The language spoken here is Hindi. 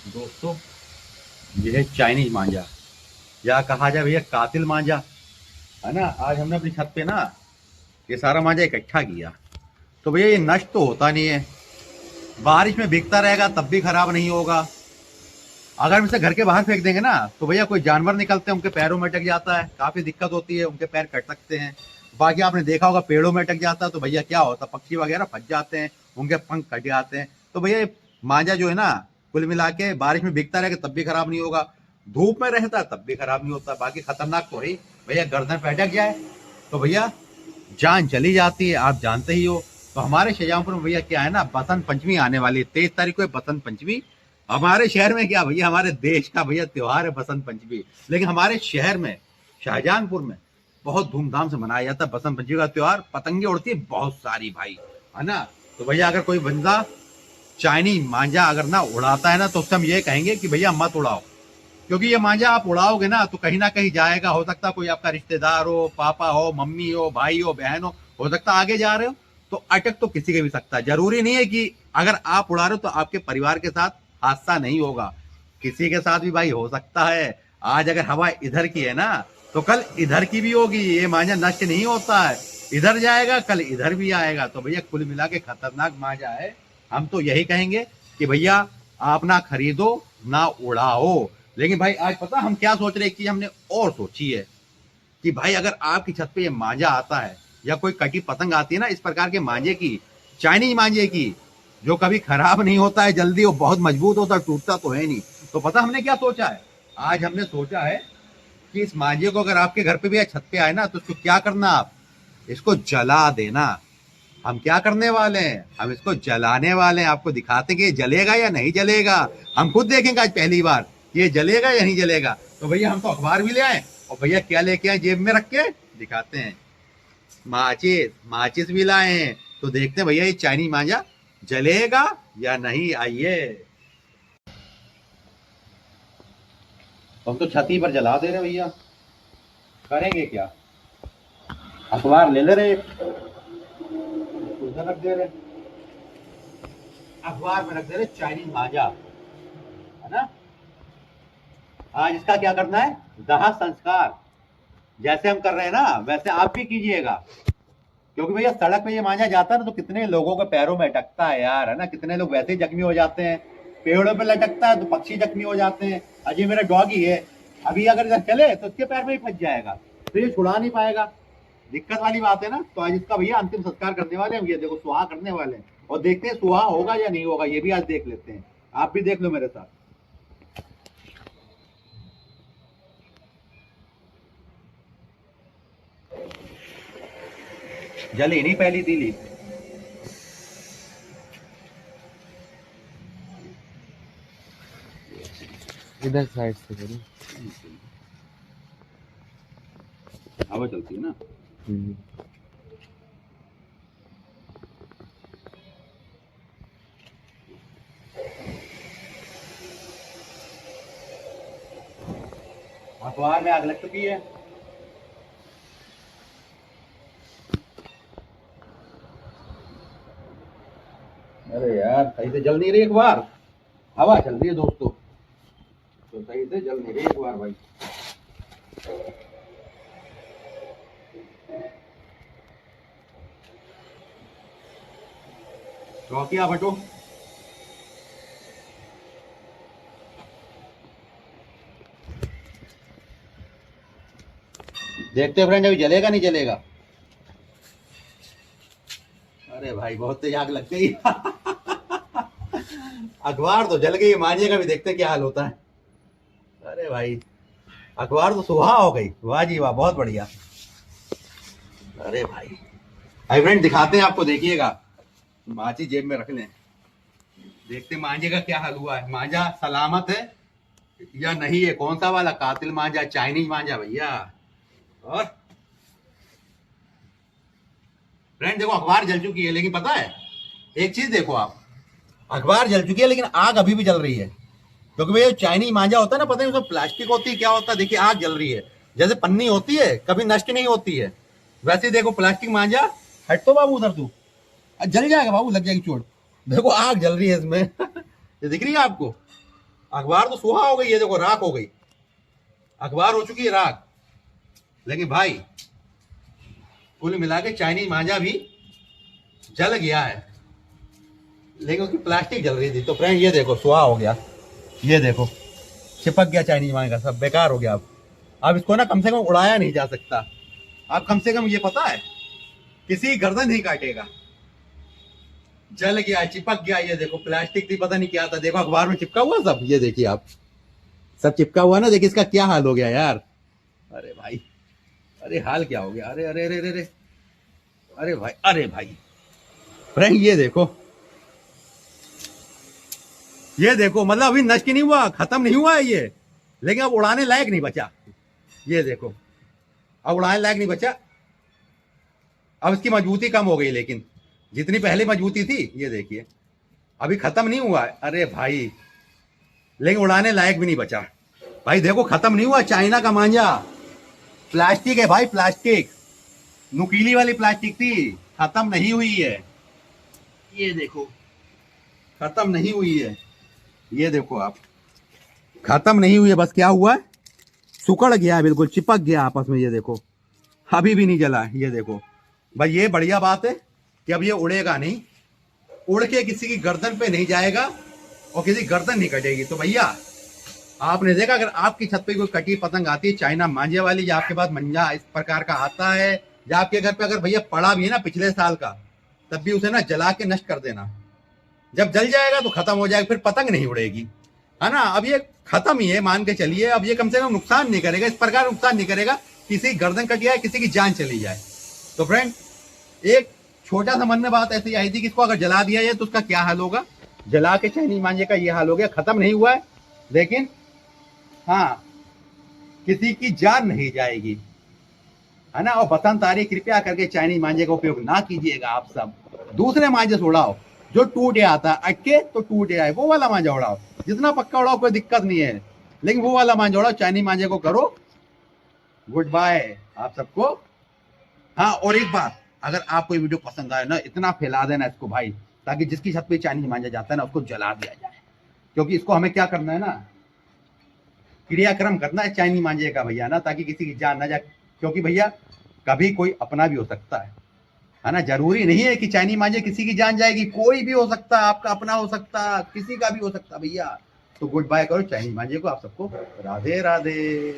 दोस्तों, ये है चाइनीज मांझा, या कहा जाए भैया कातिल मांझा। है ना, आज हमने अपनी छत पे ना ये सारा मांझा इकट्ठा किया। तो भैया ये नष्ट तो होता नहीं है, बारिश में भीगता रहेगा तब भी खराब नहीं होगा। अगर हम इसे घर के बाहर फेंक देंगे ना तो भैया कोई जानवर निकलते हैं, उनके पैरों में अटक जाता है, काफी दिक्कत होती है, उनके पैर कट सकते हैं। बाकी आपने देखा होगा पेड़ों में अटक जाता है तो भैया क्या होता है, पक्षी वगैरह फंस जाते हैं, उनके पंख कट जाते हैं। तो भैया ये मांझा जो है ना, कुल मिला के बारिश में भीगता रहेगा तब भी खराब नहीं होगा, धूप में रहता है तब भी खराब नहीं होता। बाकी खतरनाक तो है भैया, गर्दन पे अटक जाए तो भैया जान चली जाती है, आप जानते ही हो। तो हमारे शाहजहांपुर में भैया क्या है ना, बसंत पंचमी आने वाली है, 23 तारीख को है बसंत पंचमी। हमारे शहर में क्या भैया, हमारे देश का भैया त्योहार है बसंत पंचमी, लेकिन हमारे शहर में शाहजहांपुर में बहुत धूमधाम से मनाया जाता है बसंत पंचमी का त्योहार। पतंगे उड़ती है बहुत सारी भाई, है ना। तो भैया अगर कोई बंदा चाइनीज मांझा अगर ना उड़ाता है ना तो उससे हम ये कहेंगे कि भैया मत उड़ाओ, क्योंकि ये मांझा आप उड़ाओगे ना तो कहीं ना कहीं जाएगा। हो सकता है कोई आपका रिश्तेदार हो, पापा हो, मम्मी हो, भाई हो, बहन हो सकता है आगे जा रहे हो तो अटक तो किसी के भी सकता है। जरूरी नहीं है कि अगर आप उड़ा रहे हो तो आपके परिवार के साथ हादसा नहीं होगा, किसी के साथ भी भाई हो सकता है। आज अगर हवा इधर की है ना तो कल इधर की भी होगी, ये मांझा नष्ट नहीं होता है, इधर जाएगा कल इधर भी आएगा। तो भैया कुल मिला के खतरनाक मांझा है। हम तो यही कहेंगे कि भैया आप ना खरीदो ना उड़ाओ। लेकिन भाई आज पता हम क्या सोच रहे हैं कि हमने और सोची है कि भाई अगर आपकी छत पे ये मांझा आता है या कोई कटी पतंग आती है ना इस प्रकार के मांझे की, चाइनीज मांझे की, जो कभी खराब नहीं होता है जल्दी, वो बहुत मजबूत होता है, टूटता तो है नहीं। तो पता हमने क्या सोचा है, आज हमने सोचा है कि इस मांझे को अगर आपके घर पे भी या छत पे आए ना तो इसको क्या करना, आप इसको जला देना। हम क्या करने वाले हैं, हम इसको जलाने वाले हैं, आपको दिखाते हैं कि ये जलेगा या नहीं जलेगा। हम खुद देखेंगे आज पहली बार कि ये जलेगा या नहीं जलेगा। तो भैया हम तो अखबार भी ले आए, और भैया क्या लेके आए जेब में रख के दिखाते हैं, माचिस, माचिस भी लाए हैं। तो देखते हैं भैया ये चाइनीज मांझा जलेगा या नहीं। आइए, हम तो छती पर जला दे रहे भैया, करेंगे क्या। अखबार ले ले रहे, उधर रख दे रहे, अखबार में रख दे रहे चाइनीज मांझा, है ना। आज इसका क्या करना है, दाह संस्कार। जैसे हम कर रहे हैं ना वैसे आप भी कीजिएगा, क्योंकि भैया सड़क पे ये मांझा जाता है ना तो कितने लोगों के पैरों में अटकता है यार, है ना। कितने लोग वैसे ही जख्मी हो जाते हैं, पेड़ों पे लटकता है तो पक्षी जख्मी हो जाते हैं। अजय मेरा डॉगी है, अभी अगर इधर चले तो उसके पैर में ही फंस जाएगा, तो ये छुड़ा नहीं पाएगा, दिक्कत वाली बात है ना। तो आज इसका भैया अंतिम संस्कार करने वाले हैं, ये देखो सुहा करने वाले हैं, और देखते हैं सुहा होगा या नहीं होगा, ये भी आज देख लेते हैं। आप भी देख लो मेरे साथ। जली नहीं पहली तीली। इधर साइड से करो। हवा चलती है ना। हम्म। अखबार में आग लग चुकी है। अरे यार सही से जल नहीं रही अखबार, हवा चल रही है दोस्तों, तो सही से जल नहीं रही अखबार भाई। चौकिया बटो। देखते फ्रेंड अभी जलेगा नहीं जलेगा। अरे भाई बहुत तेज आग लग गई। अखबार तो जल गई, मांझे का भी देखते हैं क्या हाल होता है। अरे भाई अखबार तो सुहा हो गई, वाह जी वाह, बहुत बढ़िया। अरे भाई, भाई फ्रेंड दिखाते हैं आपको, देखिएगा, माची जेब में रख लें, देखते हैं मांझे का क्या हाल हुआ है, मांझा सलामत है या नहीं है, कौन सा वाला, कातिल मांझा, चाइनीज मांझा भैया। और फ्रेंड देखो अखबार जल चुकी है, लेकिन पता है एक चीज देखो आप, अखबार जल चुकी है लेकिन आग अभी भी जल रही है, क्योंकि भैया चाइनीज मांझा होता है ना, पता नहीं उसमें प्लास्टिक होती है क्या होता है, देखिए आग जल रही है। जैसे पन्नी होती है कभी नष्ट नहीं होती है, वैसे ही देखो प्लास्टिक मांझा, हट तो बाबू उधर तू, जल जाएगा बाबू, लग जाएगी चोट। देखो आग जल रही है इसमें। ये दिख रही है आपको, अखबार तो सुहा हो गई, ये देखो राख हो गई, अखबार हो चुकी है राख। लेकिन भाई कुल मिला के चाइनीज मांझा भी जल गया है, लेकिन उसकी प्लास्टिक जल रही थी। तो फ्रेंड ये देखो सुहा हो गया, ये देखो चिपक गया चाइनीज मांझा, सब बेकार हो गया। अब इसको ना कम से कम उड़ाया नहीं जा सकता। अब कम से कम ये पता है किसी की गर्दन नहीं काटेगा, जल गया, चिपक गया। ये देखो प्लास्टिक थी, पता नहीं क्या था, देखो अखबार में चिपका हुआ सब, ये देखिए आप, सब चिपका हुआ ना। देखिए इसका क्या हाल हो गया यार। अरे भाई, अरे हाल क्या हो गया, अरे अरे अरे अरे अरे भाई, अरे भाई फ्रेंड ये देखो, ये देखो, मतलब अभी नष्ट नहीं हुआ, खत्म नहीं हुआ है ये, लेकिन अब उड़ाने लायक नहीं बचा। ये देखो अब उड़ाने लायक नहीं बचा। अब इसकी मजबूती कम हो गई, लेकिन जितनी पहले मजबूती थी, ये देखिए अभी खत्म नहीं हुआ है। अरे भाई, लेकिन उड़ाने लायक भी नहीं बचा। भाई देखो खत्म नहीं हुआ, चाइना का मांझा प्लास्टिक है भाई, प्लास्टिक, नुकीली वाली प्लास्टिक थी, खत्म नहीं हुई है। ये देखो खत्म नहीं हुई है, ये देखो आप, खत्म नहीं हुई है, बस क्या हुआ है, सुकड़ गया है, बिल्कुल चिपक गया आपस में। ये देखो अभी भी नहीं जला। ये देखो भाई, ये बढ़िया बात है कि अब ये उड़ेगा नहीं, उड़ के किसी की गर्दन पे नहीं जाएगा और किसी की गर्दन नहीं कटेगी। तो भैया आपने देखा, अगर आपकी छत पे कोई कटी पतंग आती है चाइना मांझे वाली, या आपके पास मंजा इस प्रकार का आता है, या आपके घर पे अगर भैया पड़ा भी है ना पिछले साल का, तब भी उसे ना जला के नष्ट कर देना। जब जल जाएगा तो खत्म हो जाएगा, फिर पतंग नहीं उड़ेगी, है ना। अब ये खत्म ही है, मान के चलिए। अब ये कम से कम नुकसान नहीं करेगा, इस प्रकार नुकसान नहीं करेगा किसी की गर्दन कट जाए, किसी की जान चली जाए। तो फ्रेंड एक छोटा सा मन में बात ऐसी आई थी कि इसको अगर जला दिया जाए तो उसका क्या हाल होगा। जला के चाइनीज मांझे का ये हाल हो गया, खत्म नहीं हुआ है, लेकिन हाँ किसी की जान नहीं जाएगी, है ना। और बसंत आ रही, कृपया करके चाइनीज मांझे का उपयोग ना कीजिएगा आप सब। दूसरे मांझे से उड़ाओ, जो टूट आता है, अटके तो टूट जाए, वो वाला मांझा उड़ाओ। जितना पक्का उड़ाओ कोई दिक्कत नहीं है, लेकिन वो वाला मांझा उड़ाओ, चाइनीज मांझे को करो गुड बाय आप सबको। हाँ, और एक बात, अगर आपको ये वीडियो पसंद आए ना, इतना फैला देना इसको भाई, ताकि जिसकी छत पे चाइनीज मांझा जाता है ना, उसको जला दिया जाए। क्योंकि इसको हमें क्या करना है ना, क्रियाक्रम करना है चाइनीज मांझे का भैया ना, ताकि किसी की जान ना जाए। क्योंकि भैया कभी कोई अपना भी हो सकता है ना। जरूरी नहीं है कि चाइनीज मांझे किसी की जान जाएगी, कोई भी हो सकता है, आपका अपना हो सकता, किसी का भी हो सकता भैया। तो गुड बाय करो चाइनीज मांझे को, आप सबको राधे राधे।